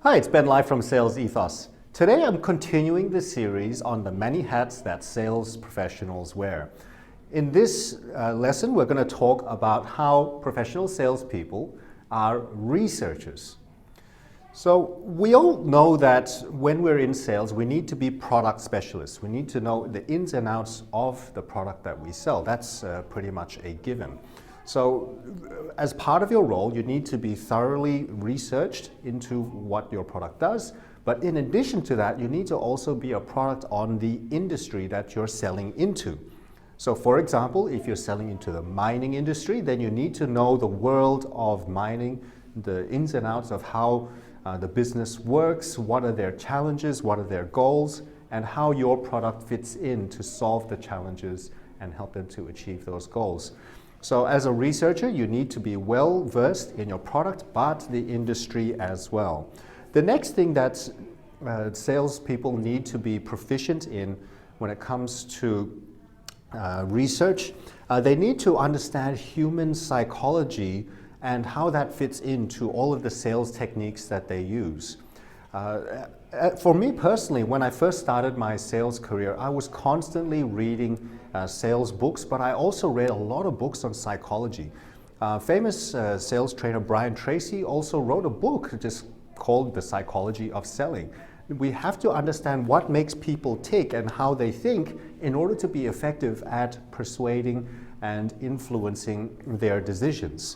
Hi, it's Ben Lai from Sales Ethos. Today I'm continuing the series on the many hats that sales professionals wear. In this lesson, we're going to talk about how professional salespeople are researchers. So we all know that when we're in sales, we need to be product specialists. We need to know the ins and outs of the product that we sell. That's pretty much a given. So as part of your role, you need to be thoroughly researched into what your product does. But in addition to that, you need to also be a product on the industry that you're selling into. So for example, if you're selling into the mining industry, then you need to know the world of mining, the ins and outs of how the business works, what are their challenges, what are their goals, and how your product fits in to solve the challenges and help them to achieve those goals. So as a researcher, you need to be well versed in your product, but the industry as well. The next thing that salespeople need to be proficient in when it comes to research, they need to understand human psychology and how that fits into all of the sales techniques that they use. For me personally, when I first started my sales career, I was constantly reading sales books, but I also read a lot of books on psychology. Famous sales trainer Brian Tracy also wrote a book just called The Psychology of Selling. We have to understand what makes people tick and how they think in order to be effective at persuading and influencing their decisions.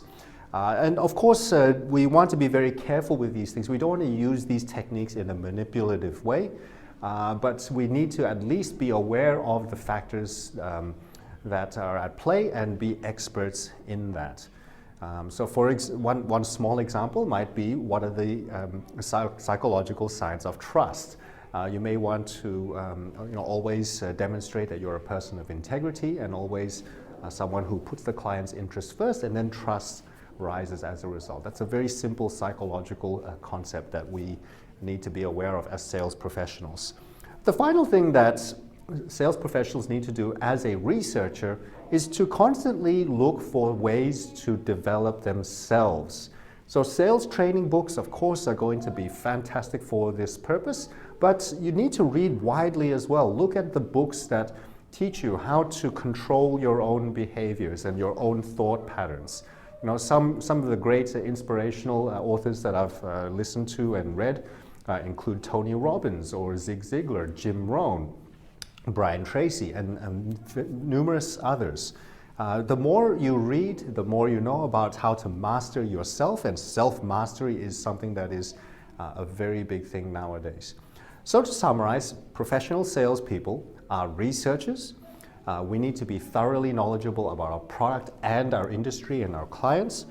And of course, we want to be very careful with these things. We don't want to use these techniques in a manipulative way, but we need to at least be aware of the factors that are at play and be experts in that. So for one small example might be, what are the psychological signs of trust? You may want to always demonstrate that you're a person of integrity and always someone who puts the client's interests first, and then trust rises as a result. That's a very simple psychological concept that we need to be aware of as sales professionals. The final thing that sales professionals need to do as a researcher is to constantly look for ways to develop themselves. So sales training books, of course, are going to be fantastic for this purpose, but you need to read widely as well. Look at the books that teach you how to control your own behaviors and your own thought patterns. You know, some of the great inspirational authors that I've listened to and read include Tony Robbins or Zig Ziglar, Jim Rohn, Brian Tracy, and numerous others. The more you read, the more you know about how to master yourself, and self-mastery is something that is a very big thing nowadays. So to summarize, professional salespeople are researchers. We need to be thoroughly knowledgeable about our product and our industry and our clients.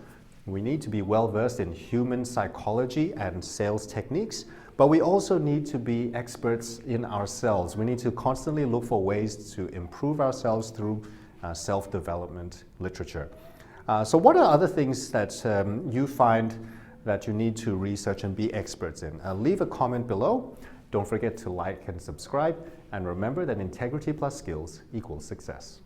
We need to be well versed in human psychology and sales techniques, but we also need to be experts in ourselves. We need to constantly look for ways to improve ourselves through self-development literature. So what are other things that you find that you need to research and be experts in? Leave a comment below. Don't forget to like and subscribe, and remember that integrity plus skills equals success.